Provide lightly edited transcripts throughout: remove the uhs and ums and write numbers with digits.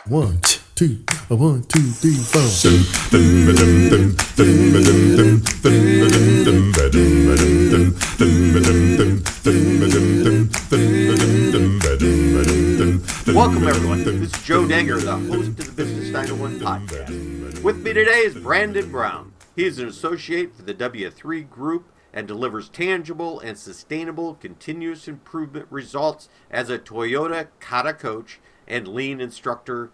One, two, one, two, three, four. Welcome, everyone. This is Joe Dager, the host of the Business 901 podcast. With me today is Brandon Brown. He is an associate for the W3 Group and delivers tangible and sustainable continuous improvement results as a Toyota Kata coach and lean instructor.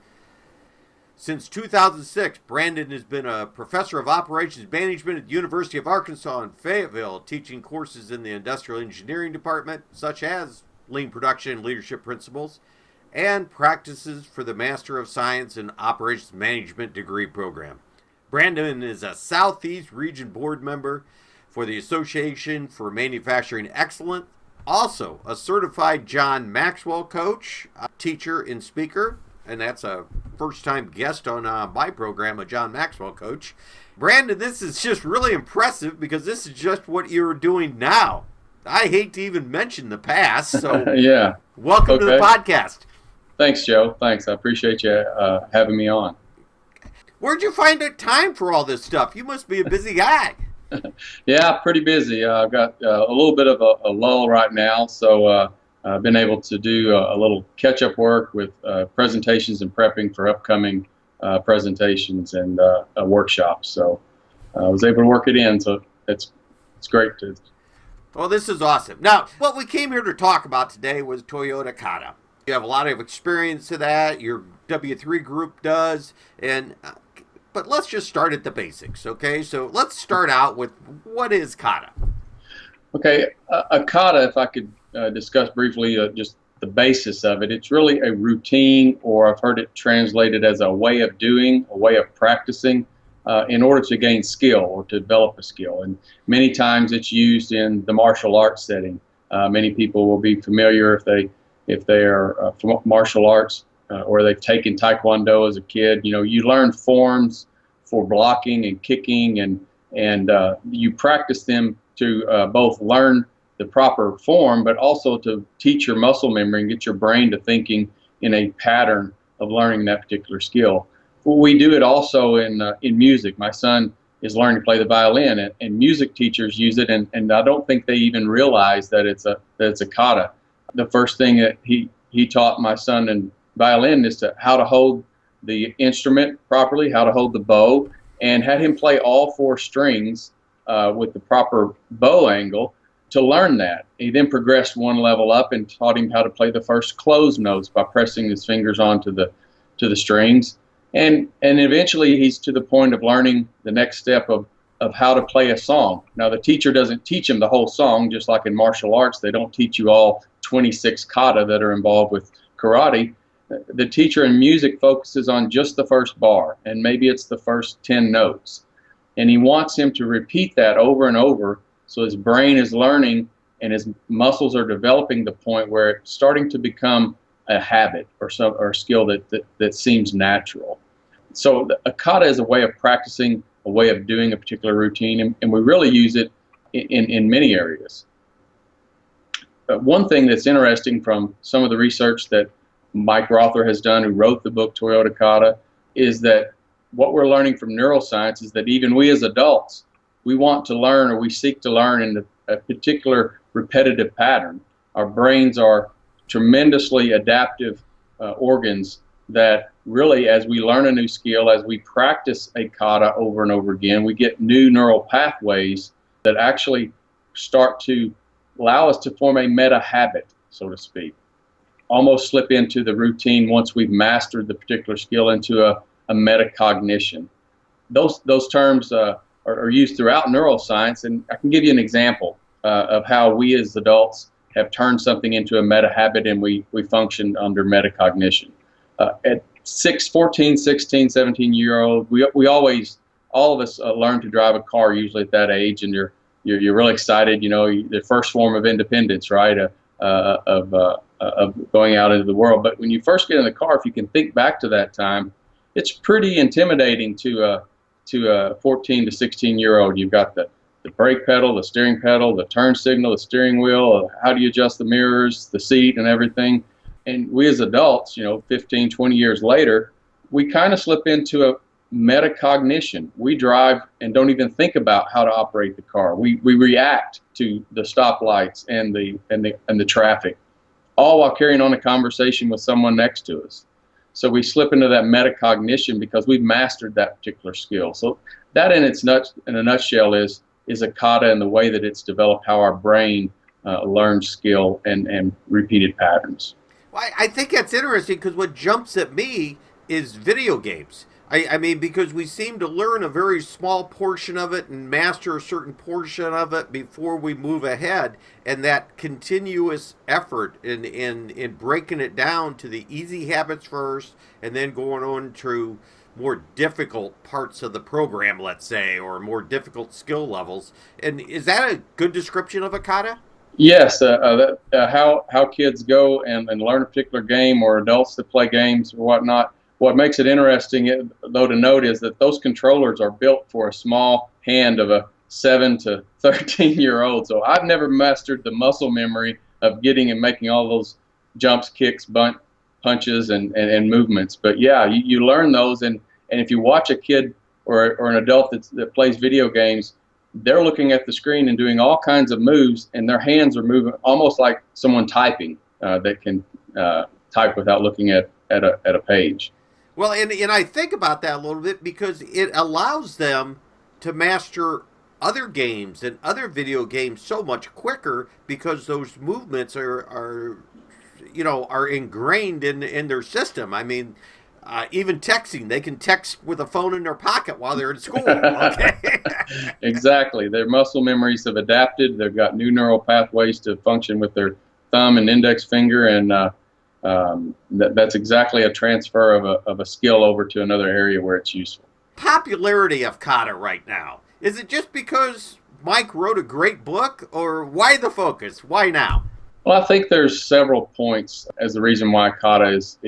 Since 2006, Brandon has been a professor of operations management at the University of Arkansas in Fayetteville, teaching courses in the industrial engineering department, such as lean production and leadership principles, and practices for the Master of Science in Operations Management degree program. Brandon is a Southeast Region board member for the Association for Manufacturing Excellence, also a certified John Maxwell coach, a teacher and speaker, and that's a first-time guest on my program, a John Maxwell coach. Brandon, this is just really impressive because this is just what you're doing now. I hate to even mention the past, so yeah. Welcome to the podcast. Thanks, Joe. Thanks. I appreciate you having me on. Where'd you find the time for all this stuff? You must be a busy guy. Yeah, pretty busy. I've got a little bit of a lull right now, so I've been able to do a little catch-up work with presentations and prepping for upcoming presentations and workshops. So I was able to work it in, so it's great to. Well, this is awesome. Now, what we came here to talk about today was Toyota Kata. You have a lot of experience to that. Your W3 group does, but let's just start at the basics, okay? So let's start out with what is Kata? Okay, a Kata, if I could discuss briefly just the basis of it, it's really a routine, or I've heard it translated as a way of doing, a way of practicing in order to gain skill or to develop a skill. And many times it's used in the martial arts setting. Many people will be familiar if they are from martial arts or they've taken Taekwondo as a kid. You know, you learn forms for blocking and kicking, and you practice them to both learn the proper form, but also to teach your muscle memory and get your brain to thinking in a pattern of learning that particular skill. We do it also in music. My son is learning to play the violin, and music teachers use it, and I don't think they even realize that it's a kata. The first thing that he taught my son in violin is how to hold the instrument properly, how to hold the bow, and had him play all four strings with the proper bow angle to learn that. He then progressed one level up and taught him how to play the first closed notes by pressing his fingers onto the strings. And eventually he's to the point of learning the next step of how to play a song. Now, the teacher doesn't teach him the whole song, just like in martial arts. They don't teach you all 26 kata that are involved with karate. The teacher in music focuses on just the first bar, and maybe it's the first 10 notes. And he wants him to repeat that over and over so his brain is learning and his muscles are developing the point where it's starting to become a habit or a skill that seems natural. So a kata is a way of practicing, a way of doing a particular routine, and we really use it in many areas. One thing that's interesting from some of the research that Mike Rother has done, who wrote the book Toyota Kata, is that what we're learning from neuroscience is that even we as adults, we want to learn, or we seek to learn in a particular repetitive pattern. Our brains are tremendously adaptive organs that really, as we learn a new skill, as we practice a kata over and over again, we get new neural pathways that actually start to allow us to form a meta habit, so to speak. Almost slip into the routine once we've mastered the particular skill into a metacognition. Those terms are used throughout neuroscience, and I can give you an example of how we as adults have turned something into a meta habit, and we function under metacognition. At 14, 16, 17-year-old, we always, all of us learn to drive a car usually at that age, and you're really excited, you know, the first form of independence, right, of going out into the world. But when you first get in the car, if you can think back to that time, it's pretty intimidating to a 14 to 16-year-old. You've got the brake pedal, the steering pedal, the turn signal, the steering wheel, how do you adjust the mirrors, the seat, and everything. And we as adults, 15, 20 years later, we kind of slip into a metacognition. We drive and don't even think about how to operate the car. We react to the stoplights and the traffic, all while carrying on a conversation with someone next to us. So we slip into that metacognition because we've mastered that particular skill. So that in a nutshell is a kata and the way that it's developed, how our brain learns skill and repeated patterns. Well, I think that's interesting because what jumps at me is video games. I mean, because we seem to learn a very small portion of it and master a certain portion of it before we move ahead. And that continuous effort in breaking it down to the easy habits first and then going on to more difficult parts of the program, let's say, or more difficult skill levels. And is that a good description of a kata? Yes, how kids go and learn a particular game, or adults that play games or whatnot. What makes it interesting, though, to note is that those controllers are built for a small hand of a 7 to 13-year-old. So I've never mastered the muscle memory of getting and making all those jumps, kicks, punches, and movements. But yeah, you learn those, and if you watch a kid or an adult that plays video games, they're looking at the screen and doing all kinds of moves, and their hands are moving almost like someone typing that can type without looking at a page. Well, and I think about that a little bit because it allows them to master other games and other video games so much quicker because those movements are ingrained in their system. I mean, even texting, they can text with a phone in their pocket while they're in school. Okay. Exactly. Their muscle memories have adapted. They've got new neural pathways to function with their thumb and index finger, and that's exactly a transfer of a skill over to another area where it's useful. Popularity of kata right now. Is it just because Mike wrote a great book, or why the focus? Why now? Well, I think there's several points as the reason why kata is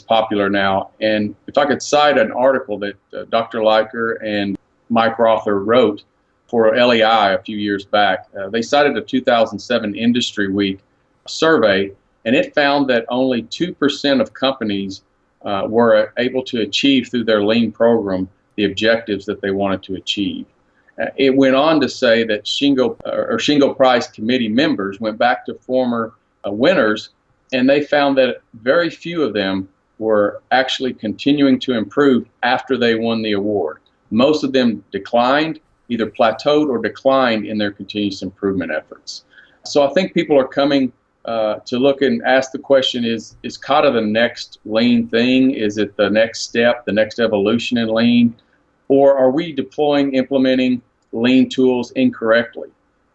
popular now. And if I could cite an article that Dr. Leiker and Mike Rother wrote for LEI a few years back, they cited a 2007 Industry Week survey, and it found that only 2% of companies were able to achieve through their lean program the objectives that they wanted to achieve. It went on to say that Shingo Prize committee members went back to former winners, and they found that very few of them were actually continuing to improve after they won the award. Most of them declined, either plateaued or declined in their continuous improvement efforts. So I think people are coming to look and ask the question, is kata the next lean thing? Is it the next step, the next evolution in lean? Or are we implementing lean tools incorrectly?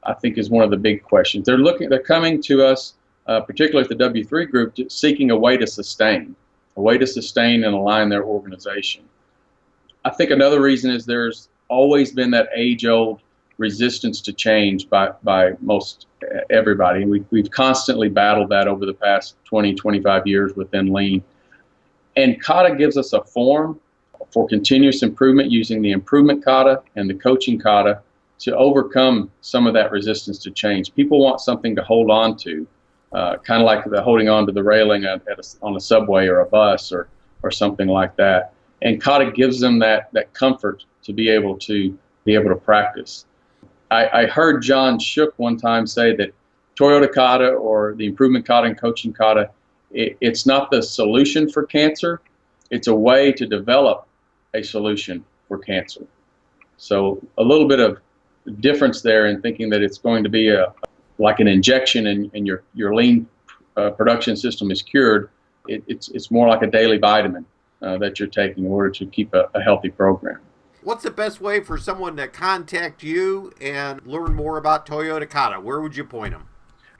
I think is one of the big questions. They're coming to us, particularly at the W3 group, seeking a way to sustain and align their organization. I think another reason is there's always been that age-old resistance to change by most everybody. We've constantly battled that over the past 20, 25 years within lean. And kata gives us a form for continuous improvement using the improvement kata and the coaching kata to overcome some of that resistance to change. People want something to hold on to, kind of like holding on to the railing on a subway or a bus or something like that. And kata gives them that comfort to be able to practice. I heard John Shook one time say that Toyota kata, or the improvement kata and coaching kata, it's not the solution for cancer. It's a way to develop a solution for cancer. So a little bit of difference there in thinking that it's going to be like an injection and your lean production system is cured. It's more like a daily vitamin that you're taking in order to keep a healthy program. What's the best way for someone to contact you and learn more about Toyota Kata? Where would you point them?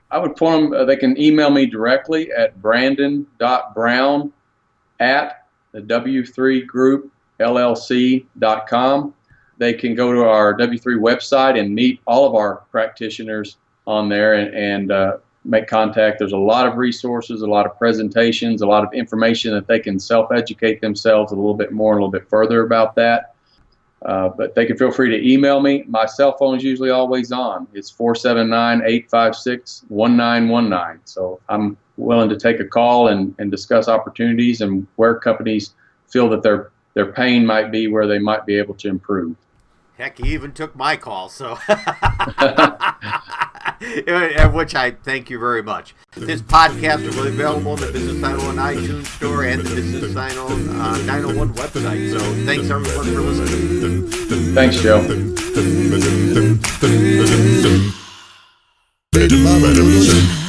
I would point them, they can email me directly at brandon.brown@w3groupllc.com. They can go to our W3 website and meet all of our practitioners on there and make contact. There's a lot of resources, a lot of presentations, a lot of information that they can self-educate themselves a little bit more and a little bit further about that. But they can feel free to email me. My cell phone is usually always on. It's 479-856-1919. So I'm willing to take a call and discuss opportunities and where companies feel that their pain might be where they might be able to improve. Heck, he even took my call, so which I thank you very much. This podcast will be available on the Business 901 iTunes Store and the Business 901 website. So thanks everyone for listening. Thanks, Joe. Better